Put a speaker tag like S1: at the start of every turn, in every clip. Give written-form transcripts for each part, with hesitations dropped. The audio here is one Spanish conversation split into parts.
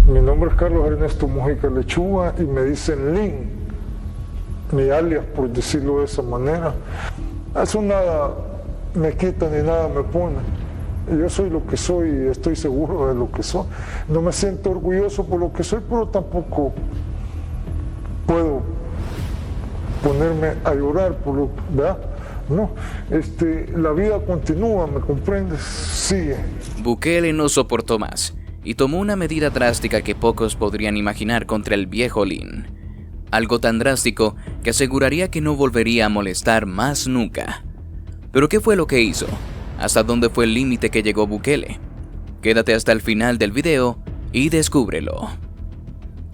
S1: Mi nombre es Carlos Ernesto Mujica Lechuga y me dicen Lin, mi alias, por decirlo de esa manera. Eso nada me quita ni nada me pone. Yo soy lo que soy y estoy seguro de lo que soy. No me siento orgulloso por lo que soy, pero tampoco puedo ponerme a llorar por lo que, ¿verdad? No, la vida continúa, ¿me comprendes? Sigue.
S2: Bukele no soportó más y tomó una medida drástica que pocos podrían imaginar contra el viejo Lin. Algo tan drástico que aseguraría que no volvería a molestar más nunca. ¿Pero qué fue lo que hizo? ¿Hasta dónde fue el límite que llegó Bukele? Quédate hasta el final del video y descúbrelo.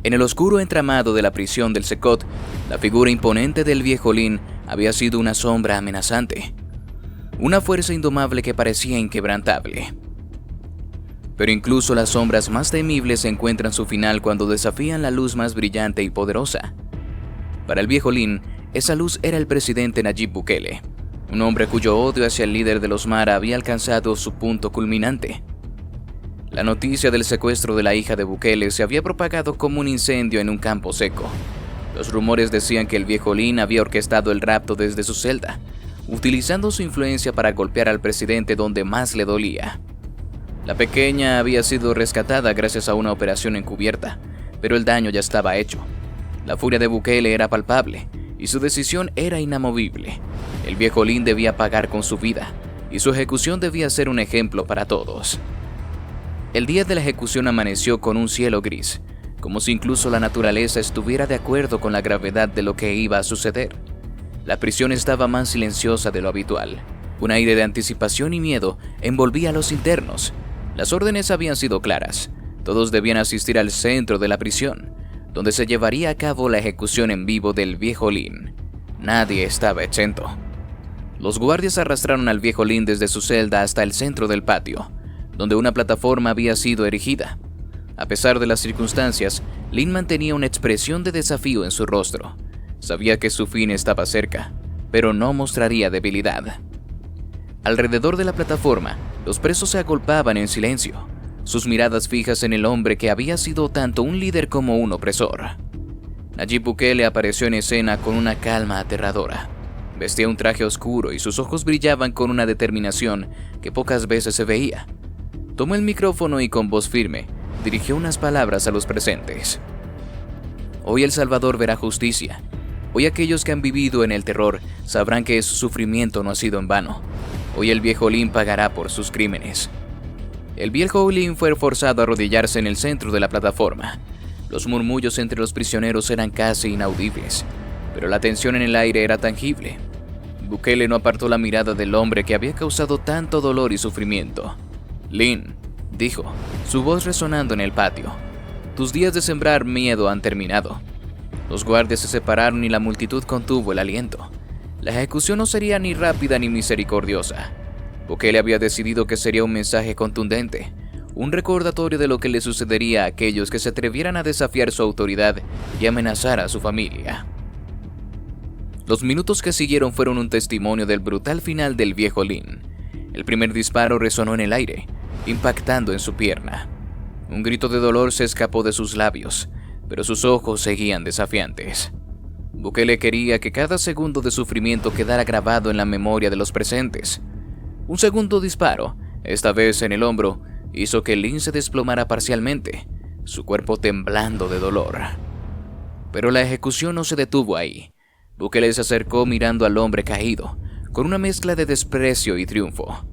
S2: En el oscuro entramado de la prisión del Secot, la figura imponente del viejo Lin había sido una sombra amenazante. Una fuerza indomable que parecía inquebrantable. Pero incluso las sombras más temibles encuentran su final cuando desafían la luz más brillante y poderosa. Para el viejo Lin, esa luz era el presidente Nayib Bukele, un hombre cuyo odio hacia el líder de los Mara había alcanzado su punto culminante. La noticia del secuestro de la hija de Bukele se había propagado como un incendio en un campo seco. Los rumores decían que el viejo Lin había orquestado el rapto desde su celda, utilizando su influencia para golpear al presidente donde más le dolía. La pequeña había sido rescatada gracias a una operación encubierta, pero el daño ya estaba hecho. La furia de Bukele era palpable y su decisión era inamovible. El viejo Lin debía pagar con su vida y su ejecución debía ser un ejemplo para todos. El día de la ejecución amaneció con un cielo gris, como si incluso la naturaleza estuviera de acuerdo con la gravedad de lo que iba a suceder. La prisión estaba más silenciosa de lo habitual. Un aire de anticipación y miedo envolvía a los internos. Las órdenes habían sido claras. Todos debían asistir al centro de la prisión, donde se llevaría a cabo la ejecución en vivo del viejo Lin. Nadie estaba exento. Los guardias arrastraron al viejo Lin desde su celda hasta el centro del patio, donde una plataforma había sido erigida. A pesar de las circunstancias, Lin mantenía una expresión de desafío en su rostro. Sabía que su fin estaba cerca, pero no mostraría debilidad. Alrededor de la plataforma, los presos se agolpaban en silencio, sus miradas fijas en el hombre que había sido tanto un líder como un opresor. Nayib Bukele apareció en escena con una calma aterradora. Vestía un traje oscuro y sus ojos brillaban con una determinación que pocas veces se veía. Tomó el micrófono y con voz firme dirigió unas palabras a los presentes. Hoy El Salvador verá justicia. Hoy aquellos que han vivido en el terror sabrán que su sufrimiento no ha sido en vano. Hoy el viejo Lin pagará por sus crímenes. El viejo Lin fue forzado a arrodillarse en el centro de la plataforma. Los murmullos entre los prisioneros eran casi inaudibles, pero la tensión en el aire era tangible. Bukele no apartó la mirada del hombre que había causado tanto dolor y sufrimiento. Lin, dijo, su voz resonando en el patio, tus días de sembrar miedo han terminado. Los guardias se separaron y la multitud contuvo el aliento. La ejecución no sería ni rápida ni misericordiosa. Bukele había decidido que sería un mensaje contundente, un recordatorio de lo que le sucedería a aquellos que se atrevieran a desafiar su autoridad y amenazar a su familia. Los minutos que siguieron fueron un testimonio del brutal final del viejo Lin. El primer disparo resonó en el aire, impactando en su pierna. Un grito de dolor se escapó de sus labios, pero sus ojos seguían desafiantes. Bukele quería que cada segundo de sufrimiento quedara grabado en la memoria de los presentes. Un segundo disparo, esta vez en el hombro, hizo que Lin se desplomara parcialmente, su cuerpo temblando de dolor. Pero la ejecución no se detuvo ahí. Bukele se acercó mirando al hombre caído, con una mezcla de desprecio y triunfo.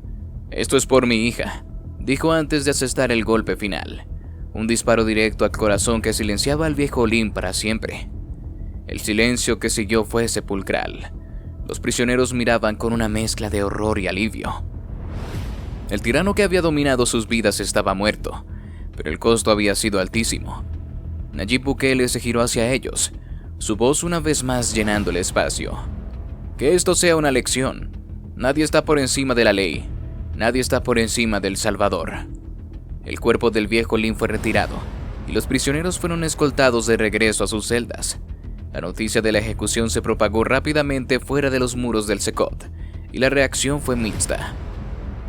S2: «Esto es por mi hija», dijo antes de asestar el golpe final. Un disparo directo al corazón que silenciaba al viejo Lin para siempre. El silencio que siguió fue sepulcral. Los prisioneros miraban con una mezcla de horror y alivio. El tirano que había dominado sus vidas estaba muerto, pero el costo había sido altísimo. Nayib Bukele se giró hacia ellos, su voz una vez más llenando el espacio. Que esto sea una lección. Nadie está por encima de la ley. Nadie está por encima del Salvador. El cuerpo del viejo Lin fue retirado y los prisioneros fueron escoltados de regreso a sus celdas. La noticia de la ejecución se propagó rápidamente fuera de los muros del Secot y la reacción fue mixta.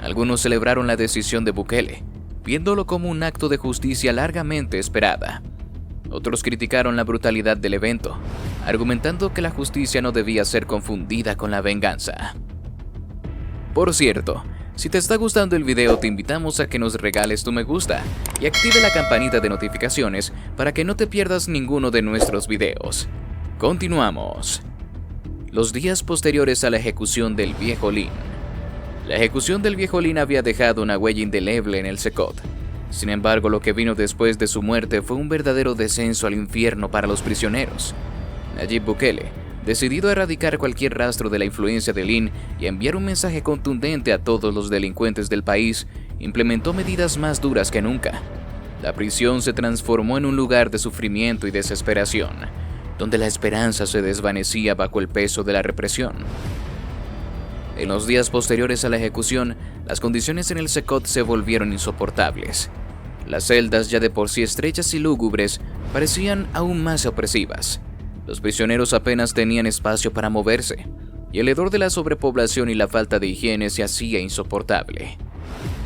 S2: Algunos celebraron la decisión de Bukele, viéndolo como un acto de justicia largamente esperada. Otros criticaron la brutalidad del evento, argumentando que la justicia no debía ser confundida con la venganza. Por cierto, si te está gustando el video, te invitamos a que nos regales tu me gusta y active la campanita de notificaciones para que no te pierdas ninguno de nuestros videos. Continuamos. Los días posteriores a la ejecución del viejo Lin. La ejecución del viejo Lin había dejado una huella indeleble en el Secot. Sin embargo, lo que vino después de su muerte fue un verdadero descenso al infierno para los prisioneros. Nayib Bukele, decidido a erradicar cualquier rastro de la influencia de Lin y enviar un mensaje contundente a todos los delincuentes del país, implementó medidas más duras que nunca. La prisión se transformó en un lugar de sufrimiento y desesperación, donde la esperanza se desvanecía bajo el peso de la represión. En los días posteriores a la ejecución, las condiciones en el Secot se volvieron insoportables. Las celdas, ya de por sí estrechas y lúgubres, parecían aún más opresivas. Los prisioneros apenas tenían espacio para moverse, y el hedor de la sobrepoblación y la falta de higiene se hacía insoportable.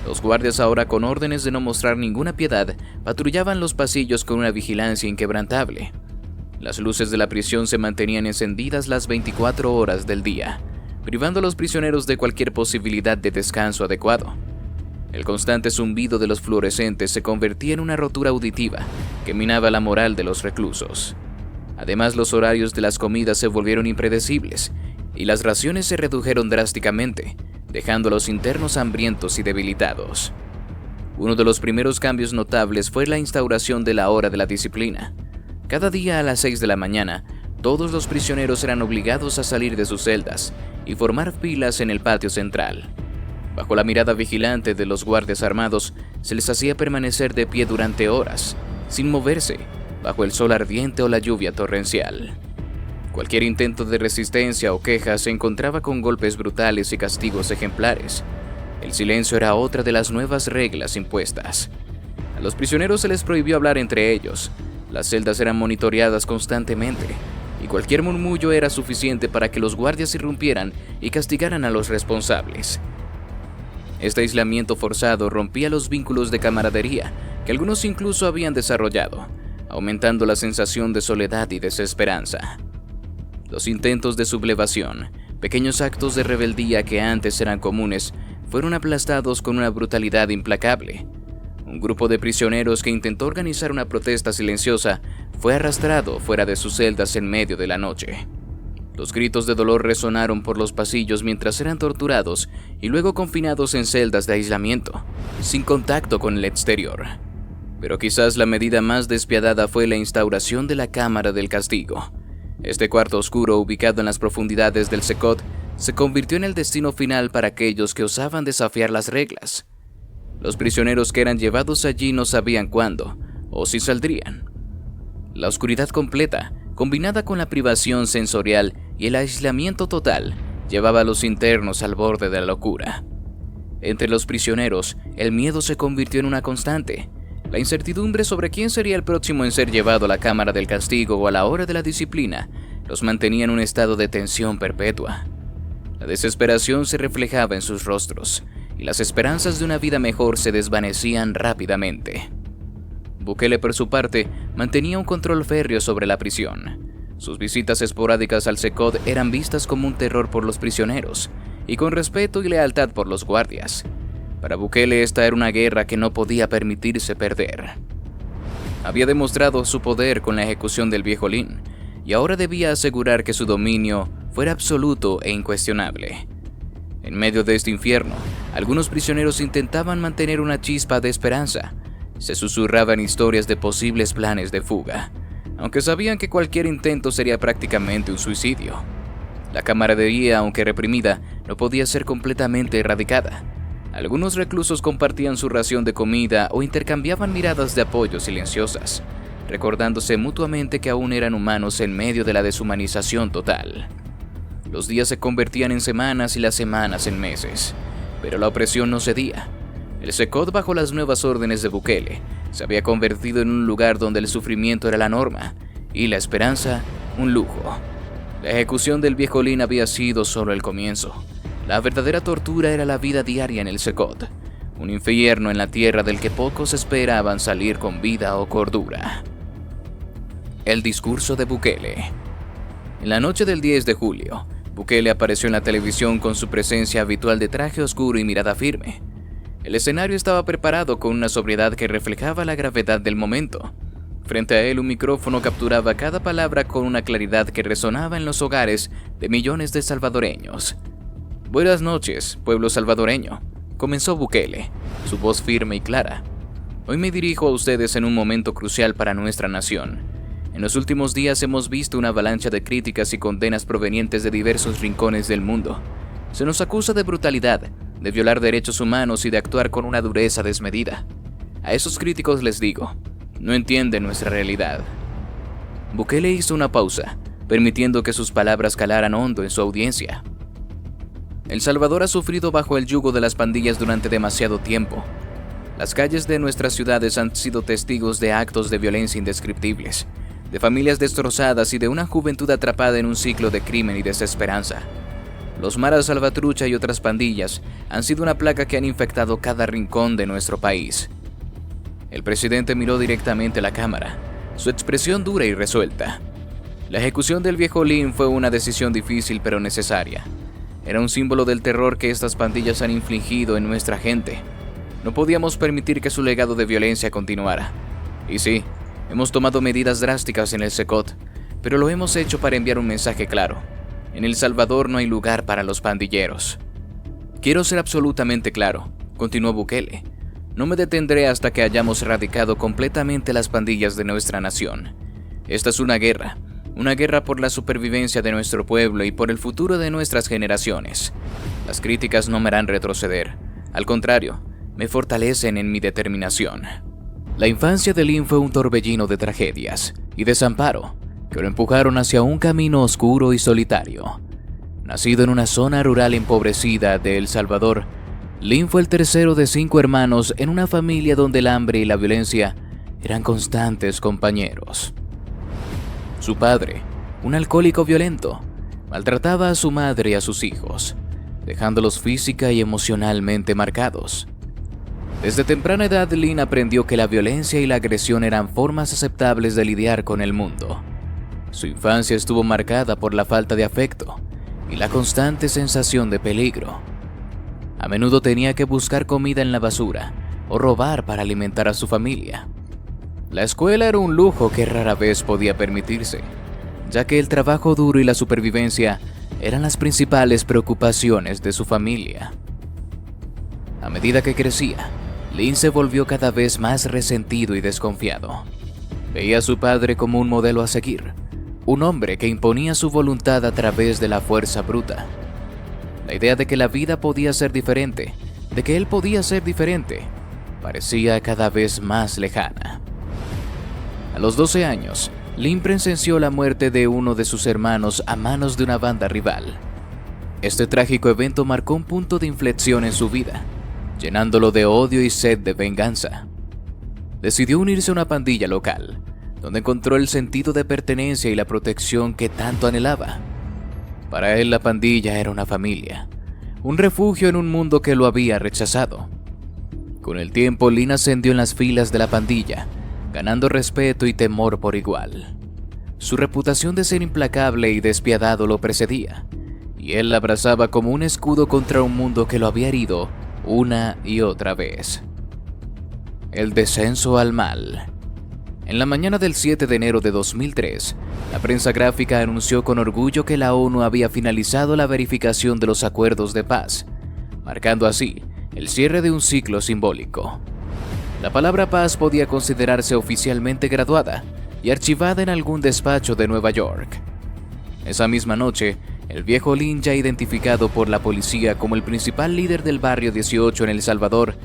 S2: Los guardias, ahora con órdenes de no mostrar ninguna piedad, patrullaban los pasillos con una vigilancia inquebrantable. Las luces de la prisión se mantenían encendidas las 24 horas del día, privando a los prisioneros de cualquier posibilidad de descanso adecuado. El constante zumbido de los fluorescentes se convertía en una rotura auditiva que minaba la moral de los reclusos. Además, los horarios de las comidas se volvieron impredecibles y las raciones se redujeron drásticamente, dejando a los internos hambrientos y debilitados. Uno de los primeros cambios notables fue la instauración de la hora de la disciplina. Cada día a las 6 de la mañana, todos los prisioneros eran obligados a salir de sus celdas y formar filas en el patio central. Bajo la mirada vigilante de los guardias armados, se les hacía permanecer de pie durante horas, sin moverse, bajo el sol ardiente o la lluvia torrencial. Cualquier intento de resistencia o queja se encontraba con golpes brutales y castigos ejemplares. El silencio era otra de las nuevas reglas impuestas. A los prisioneros se les prohibió hablar entre ellos. Las celdas eran monitoreadas constantemente, y cualquier murmullo era suficiente para que los guardias irrumpieran y castigaran a los responsables. Este aislamiento forzado rompía los vínculos de camaradería que algunos incluso habían desarrollado, aumentando la sensación de soledad y desesperanza. Los intentos de sublevación, pequeños actos de rebeldía que antes eran comunes, fueron aplastados con una brutalidad implacable. Un grupo de prisioneros que intentó organizar una protesta silenciosa fue arrastrado fuera de sus celdas en medio de la noche. Los gritos de dolor resonaron por los pasillos mientras eran torturados y luego confinados en celdas de aislamiento, sin contacto con el exterior. Pero quizás la medida más despiadada fue la instauración de la Cámara del Castigo. Este cuarto oscuro, ubicado en las profundidades del Secot, se convirtió en el destino final para aquellos que osaban desafiar las reglas. Los prisioneros que eran llevados allí no sabían cuándo o si saldrían. La oscuridad completa, combinada con la privación sensorial y el aislamiento total, llevaba a los internos al borde de la locura. Entre los prisioneros, el miedo se convirtió en una constante. La incertidumbre sobre quién sería el próximo en ser llevado a la Cámara del Castigo o a la hora de la disciplina los mantenía en un estado de tensión perpetua. La desesperación se reflejaba en sus rostros, y las esperanzas de una vida mejor se desvanecían rápidamente. Bukele, por su parte, mantenía un control férreo sobre la prisión. Sus visitas esporádicas al Secot eran vistas como un terror por los prisioneros, y con respeto y lealtad por los guardias. Para Bukele esta era una guerra que no podía permitirse perder. Había demostrado su poder con la ejecución del viejo Lin, y ahora debía asegurar que su dominio fuera absoluto e incuestionable. En medio de este infierno, algunos prisioneros intentaban mantener una chispa de esperanza. Se susurraban historias de posibles planes de fuga, aunque sabían que cualquier intento sería prácticamente un suicidio. La camaradería, aunque reprimida, no podía ser completamente erradicada. Algunos reclusos compartían su ración de comida o intercambiaban miradas de apoyo silenciosas, recordándose mutuamente que aún eran humanos en medio de la deshumanización total. Los días se convertían en semanas y las semanas en meses, pero la opresión no cedía. El Secot, bajo las nuevas órdenes de Bukele, se había convertido en un lugar donde el sufrimiento era la norma y la esperanza un lujo. La ejecución del viejo Lin había sido solo el comienzo. La verdadera tortura era la vida diaria en el Secot, un infierno en la tierra del que pocos esperaban salir con vida o cordura. El discurso de Bukele. En la noche del 10 de julio, Bukele apareció en la televisión con su presencia habitual de traje oscuro y mirada firme. El escenario estaba preparado con una sobriedad que reflejaba la gravedad del momento. Frente a él, un micrófono capturaba cada palabra con una claridad que resonaba en los hogares de millones de salvadoreños. Buenas noches, pueblo salvadoreño, comenzó Bukele, su voz firme y clara. Hoy me dirijo a ustedes en un momento crucial para nuestra nación. En los últimos días hemos visto una avalancha de críticas y condenas provenientes de diversos rincones del mundo. Se nos acusa de brutalidad, de violar derechos humanos y de actuar con una dureza desmedida. A esos críticos les digo, no entienden nuestra realidad. Bukele hizo una pausa, permitiendo que sus palabras calaran hondo en su audiencia. El Salvador ha sufrido bajo el yugo de las pandillas durante demasiado tiempo. Las calles de nuestras ciudades han sido testigos de actos de violencia indescriptibles, de familias destrozadas y de una juventud atrapada en un ciclo de crimen y desesperanza. Los Maras Salvatrucha y otras pandillas han sido una plaga que han infectado cada rincón de nuestro país. El presidente miró directamente a la cámara, su expresión dura y resuelta. La ejecución del viejo Lin fue una decisión difícil pero necesaria. Era un símbolo del terror que estas pandillas han infligido en nuestra gente. No podíamos permitir que su legado de violencia continuara. Y sí, hemos tomado medidas drásticas en el SECOT, pero lo hemos hecho para enviar un mensaje claro. En El Salvador no hay lugar para los pandilleros. Quiero ser absolutamente claro, continuó Bukele. No me detendré hasta que hayamos erradicado completamente las pandillas de nuestra nación. Esta es una guerra por la supervivencia de nuestro pueblo y por el futuro de nuestras generaciones. Las críticas no me harán retroceder, al contrario, me fortalecen en mi determinación. La infancia de Lin fue un torbellino de tragedias y desamparo que lo empujaron hacia un camino oscuro y solitario. Nacido en una zona rural empobrecida de El Salvador, Lin fue el tercero de 5 hermanos en una familia donde el hambre y la violencia eran constantes compañeros. Su padre, un alcohólico violento, maltrataba a su madre y a sus hijos, dejándolos física y emocionalmente marcados. Desde temprana edad, Lin aprendió que la violencia y la agresión eran formas aceptables de lidiar con el mundo. Su infancia estuvo marcada por la falta de afecto y la constante sensación de peligro. A menudo tenía que buscar comida en la basura o robar para alimentar a su familia. La escuela era un lujo que rara vez podía permitirse, ya que el trabajo duro y la supervivencia eran las principales preocupaciones de su familia. A medida que crecía, Lin se volvió cada vez más resentido y desconfiado. Veía a su padre como un modelo a seguir, un hombre que imponía su voluntad a través de la fuerza bruta. La idea de que la vida podía ser diferente, de que él podía ser diferente, parecía cada vez más lejana. A los 12 años, Lin presenció la muerte de uno de sus hermanos a manos de una banda rival. Este trágico evento marcó un punto de inflexión en su vida, llenándolo de odio y sed de venganza. Decidió unirse a una pandilla local, donde encontró el sentido de pertenencia y la protección que tanto anhelaba. Para él la pandilla era una familia, un refugio en un mundo que lo había rechazado. Con el tiempo, Lin ascendió en las filas de la pandilla, ganando respeto y temor por igual. Su reputación de ser implacable y despiadado lo precedía, y él la abrazaba como un escudo contra un mundo que lo había herido una y otra vez. El descenso al mal. En la mañana del 7 de enero de 2003, la prensa gráfica anunció con orgullo que la ONU había finalizado la verificación de los acuerdos de paz, marcando así el cierre de un ciclo simbólico. La palabra paz podía considerarse oficialmente graduada y archivada en algún despacho de Nueva York. Esa misma noche, el viejo Lin, ya identificado por la policía como el principal líder del barrio 18 en El Salvador,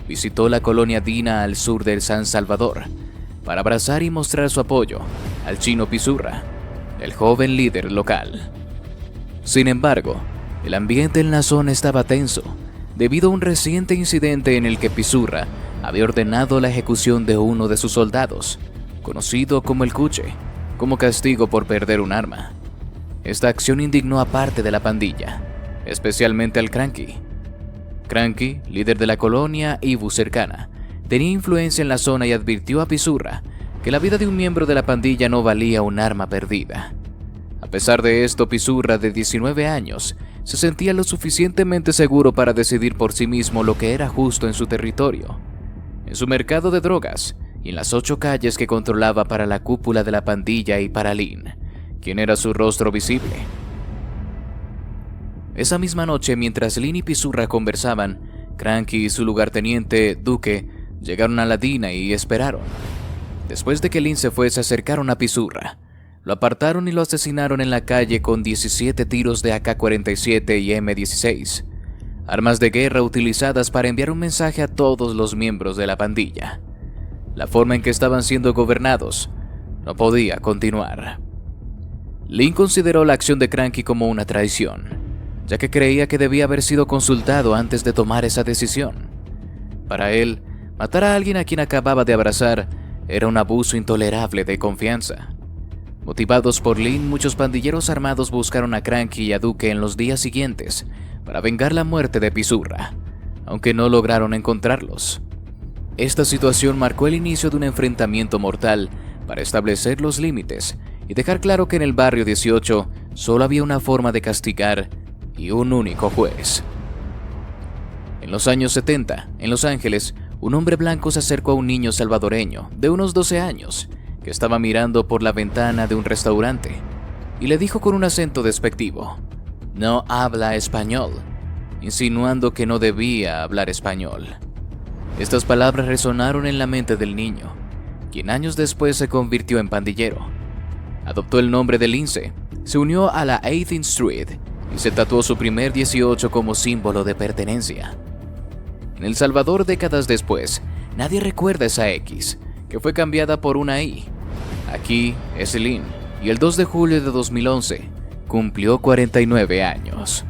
S2: visitó la colonia Dina al sur de San Salvador para abrazar y mostrar su apoyo al Chino Pizurra, el joven líder local. Sin embargo, el ambiente en la zona estaba tenso debido a un reciente incidente en el que Pizurra había ordenado la ejecución de uno de sus soldados, conocido como el Cuche, como castigo por perder un arma. Esta acción indignó a parte de la pandilla, especialmente al Cranky. Cranky, líder de la colonia Ibu cercana, tenía influencia en la zona y advirtió a Pizurra que la vida de un miembro de la pandilla no valía un arma perdida. A pesar de esto, Pizurra, de 19 años, se sentía lo suficientemente seguro para decidir por sí mismo lo que era justo en su territorio, en su mercado de drogas y en las 8 calles que controlaba para la cúpula de la pandilla y para Lynn, quien era su rostro visible. Esa misma noche, mientras Lynn y Pizurra conversaban, Cranky y su lugarteniente, Duque, llegaron a la DINA y esperaron. Después de que Lynn se fue, se acercaron a Pizurra. Lo apartaron y lo asesinaron en la calle con 17 tiros de AK-47 y M16, armas de guerra utilizadas para enviar un mensaje a todos los miembros de la pandilla. La forma en que estaban siendo gobernados no podía continuar. Lynn consideró la acción de Cranky como una traición, ya que creía que debía haber sido consultado antes de tomar esa decisión. Para él, matar a alguien a quien acababa de abrazar era un abuso intolerable de confianza. Motivados por Lynn, muchos pandilleros armados buscaron a Cranky y a Duque en los días siguientes para vengar la muerte de Pizurra, aunque no lograron encontrarlos. Esta situación marcó el inicio de un enfrentamiento mortal para establecer los límites y dejar claro que en el barrio 18 solo había una forma de castigar y un único juez. En los años 70, en Los Ángeles, un hombre blanco se acercó a un niño salvadoreño de unos 12 años que estaba mirando por la ventana de un restaurante y le dijo con un acento despectivo: "No habla español", insinuando que no debía hablar español. Estas palabras resonaron en la mente del niño, quien años después se convirtió en pandillero. Adoptó el nombre de Lince, se unió a la 18th Street y se tatuó su primer 18 como símbolo de pertenencia. En El Salvador, décadas después, nadie recuerda esa X, que fue cambiada por una I. Aquí es Lynn, y el 2 de julio de 2011 cumplió 49 años.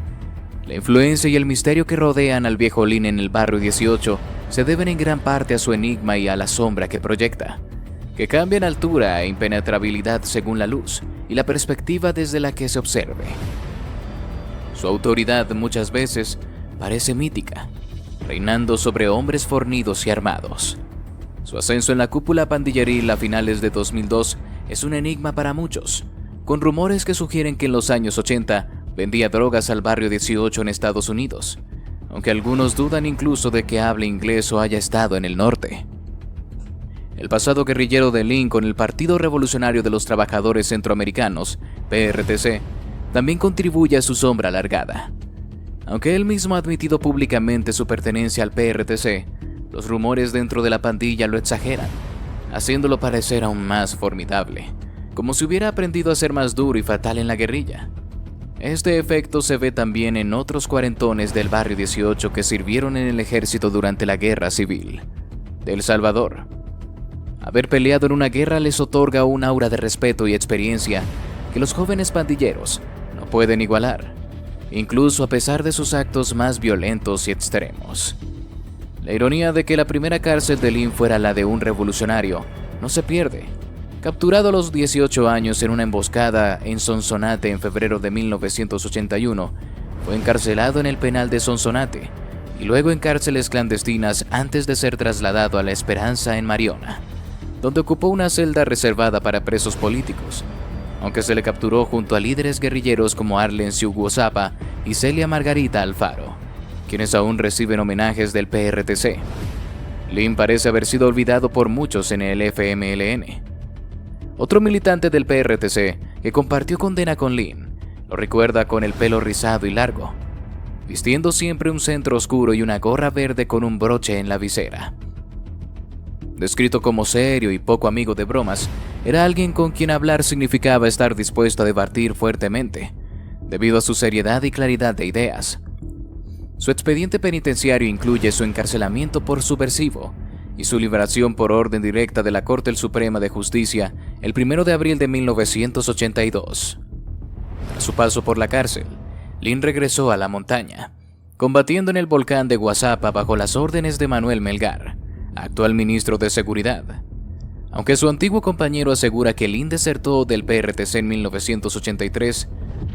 S2: La influencia y el misterio que rodean al viejo Lynn en el barrio 18 se deben en gran parte a su enigma y a la sombra que proyecta, que cambia en altura e impenetrabilidad según la luz y la perspectiva desde la que se observe. Su autoridad muchas veces parece mítica, reinando sobre hombres fornidos y armados. Su ascenso en la cúpula pandilleril a finales de 2002 es un enigma para muchos, con rumores que sugieren que en los años 80 vendía drogas al barrio 18 en Estados Unidos, aunque algunos dudan incluso de que hable inglés o haya estado en el norte. El pasado guerrillero de Lynn con el Partido Revolucionario de los Trabajadores Centroamericanos, PRTC, también contribuye a su sombra alargada. Aunque él mismo ha admitido públicamente su pertenencia al PRTC, los rumores dentro de la pandilla lo exageran, haciéndolo parecer aún más formidable, como si hubiera aprendido a ser más duro y fatal en la guerrilla. Este efecto se ve también en otros cuarentones del barrio 18 que sirvieron en el ejército durante la Guerra Civil de El Salvador. Haber peleado en una guerra les otorga un aura de respeto y experiencia que los jóvenes pandilleros no pueden igualar, incluso a pesar de sus actos más violentos y extremos. La ironía de que la primera cárcel de Lynn fuera la de un revolucionario no se pierde. Capturado a los 18 años en una emboscada en Sonsonate en febrero de 1981, fue encarcelado en el penal de Sonsonate y luego en cárceles clandestinas antes de ser trasladado a La Esperanza en Mariona, donde ocupó una celda reservada para presos políticos, aunque se le capturó junto a líderes guerrilleros como Arlen Siuguozapa y Celia Margarita Alfaro, quienes aún reciben homenajes del PRTC. Lynn parece haber sido olvidado por muchos en el FMLN. Otro militante del PRTC que compartió condena con Lynn lo recuerda con el pelo rizado y largo, vistiendo siempre un centro oscuro y una gorra verde con un broche en la visera. Descrito como serio y poco amigo de bromas, era alguien con quien hablar significaba estar dispuesto a debatir fuertemente, debido a su seriedad y claridad de ideas. Su expediente penitenciario incluye su encarcelamiento por subversivo y su liberación por orden directa de la Corte Suprema de Justicia el 1 de abril de 1982. Tras su paso por la cárcel, Lynn regresó a la montaña, combatiendo en el volcán de Guazapa bajo las órdenes de Manuel Melgar, actual ministro de Seguridad. Aunque su antiguo compañero asegura que Lynn desertó del PRTC en 1983,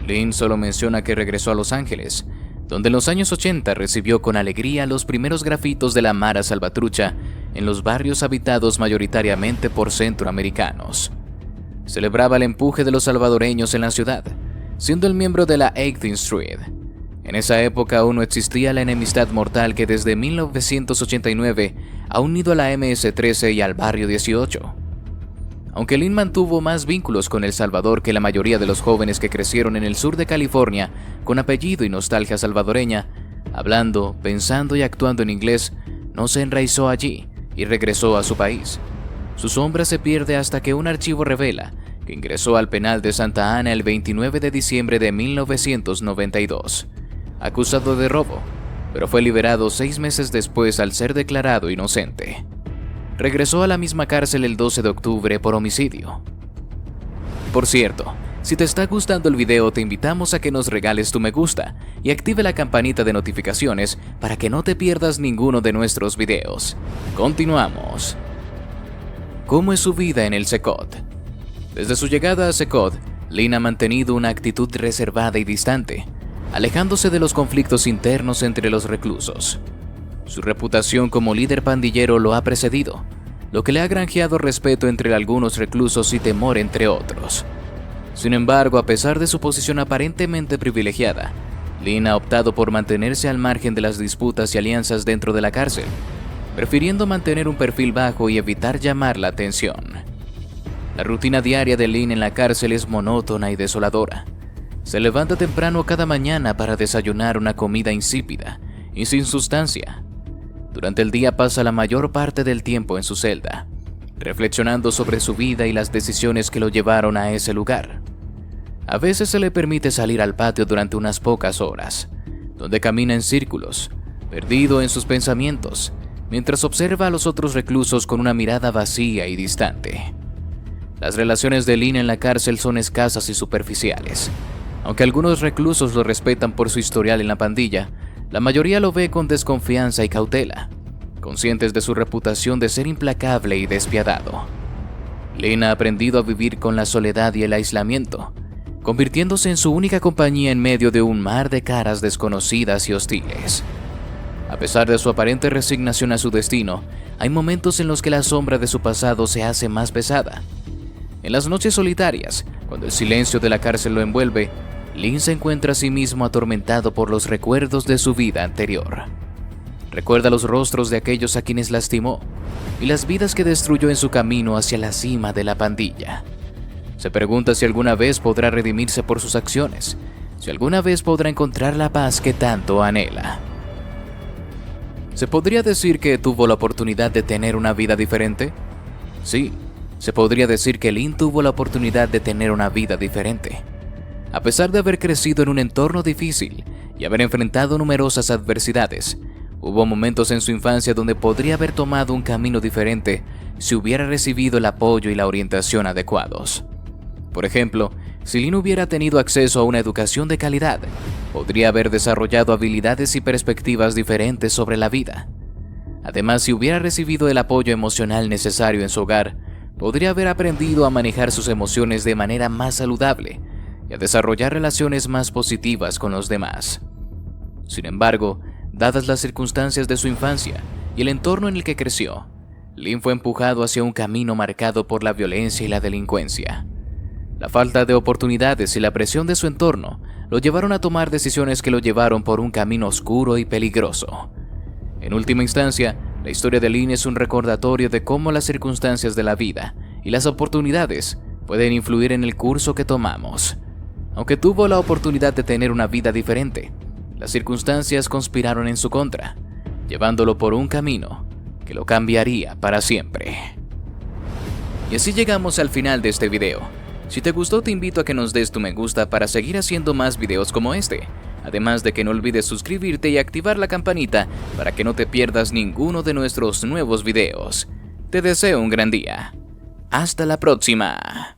S2: Lynn solo menciona que regresó a Los Ángeles donde en los años 80 recibió con alegría los primeros grafitos de la Mara Salvatrucha en los barrios habitados mayoritariamente por centroamericanos. Celebraba el empuje de los salvadoreños en la ciudad, siendo el miembro de la 18th Street. En esa época aún no existía la enemistad mortal que desde 1989 ha unido a la MS-13 y al Barrio 18. Aunque Lynn mantuvo más vínculos con El Salvador que la mayoría de los jóvenes que crecieron en el sur de California con apellido y nostalgia salvadoreña, hablando, pensando y actuando en inglés, no se enraizó allí y regresó a su país. Su sombra se pierde hasta que un archivo revela que ingresó al penal de Santa Ana el 29 de diciembre de 1992, acusado de robo, pero fue liberado 6 meses después al ser declarado inocente. Regresó a la misma cárcel el 12 de octubre por homicidio. Por cierto, si te está gustando el video, te invitamos a que nos regales tu me gusta y active la campanita de notificaciones para que no te pierdas ninguno de nuestros videos. Continuamos. ¿Cómo es su vida en el CECOT? Desde su llegada a CECOT, Lynn ha mantenido una actitud reservada y distante, alejándose de los conflictos internos entre los reclusos. Su reputación como líder pandillero lo ha precedido, lo que le ha granjeado respeto entre algunos reclusos y temor entre otros. Sin embargo, a pesar de su posición aparentemente privilegiada, Lynn ha optado por mantenerse al margen de las disputas y alianzas dentro de la cárcel, prefiriendo mantener un perfil bajo y evitar llamar la atención. La rutina diaria de Lynn en la cárcel es monótona y desoladora. Se levanta temprano cada mañana para desayunar una comida insípida y sin sustancia. Durante el día pasa la mayor parte del tiempo en su celda, reflexionando sobre su vida y las decisiones que lo llevaron a ese lugar. A veces se le permite salir al patio durante unas pocas horas, donde camina en círculos, perdido en sus pensamientos, mientras observa a los otros reclusos con una mirada vacía y distante. Las relaciones de Lynn en la cárcel son escasas y superficiales. Aunque algunos reclusos lo respetan por su historial en la pandilla, la mayoría lo ve con desconfianza y cautela, conscientes de su reputación de ser implacable y despiadado. Lynn ha aprendido a vivir con la soledad y el aislamiento, convirtiéndose en su única compañía en medio de un mar de caras desconocidas y hostiles. A pesar de su aparente resignación a su destino, hay momentos en los que la sombra de su pasado se hace más pesada. En las noches solitarias, cuando el silencio de la cárcel lo envuelve, Lynn se encuentra a sí mismo atormentado por los recuerdos de su vida anterior. Recuerda los rostros de aquellos a quienes lastimó y las vidas que destruyó en su camino hacia la cima de la pandilla. Se pregunta si alguna vez podrá redimirse por sus acciones, si alguna vez podrá encontrar la paz que tanto anhela. ¿Se podría decir que tuvo la oportunidad de tener una vida diferente? Sí, se podría decir que Lynn tuvo la oportunidad de tener una vida diferente. A pesar de haber crecido en un entorno difícil y haber enfrentado numerosas adversidades, hubo momentos en su infancia donde podría haber tomado un camino diferente si hubiera recibido el apoyo y la orientación adecuados. Por ejemplo, si Lynn hubiera tenido acceso a una educación de calidad, podría haber desarrollado habilidades y perspectivas diferentes sobre la vida. Además, si hubiera recibido el apoyo emocional necesario en su hogar, podría haber aprendido a manejar sus emociones de manera más saludable y a desarrollar relaciones más positivas con los demás. Sin embargo, dadas las circunstancias de su infancia y el entorno en el que creció, Lynn fue empujado hacia un camino marcado por la violencia y la delincuencia. La falta de oportunidades y la presión de su entorno lo llevaron a tomar decisiones que lo llevaron por un camino oscuro y peligroso. En última instancia, la historia de Lynn es un recordatorio de cómo las circunstancias de la vida y las oportunidades pueden influir en el curso que tomamos. Aunque tuvo la oportunidad de tener una vida diferente, las circunstancias conspiraron en su contra, llevándolo por un camino que lo cambiaría para siempre. Y así llegamos al final de este video. Si te gustó, te invito a que nos des tu me gusta para seguir haciendo más videos como este. Además de que no olvides suscribirte y activar la campanita para que no te pierdas ninguno de nuestros nuevos videos. Te deseo un gran día. Hasta la próxima.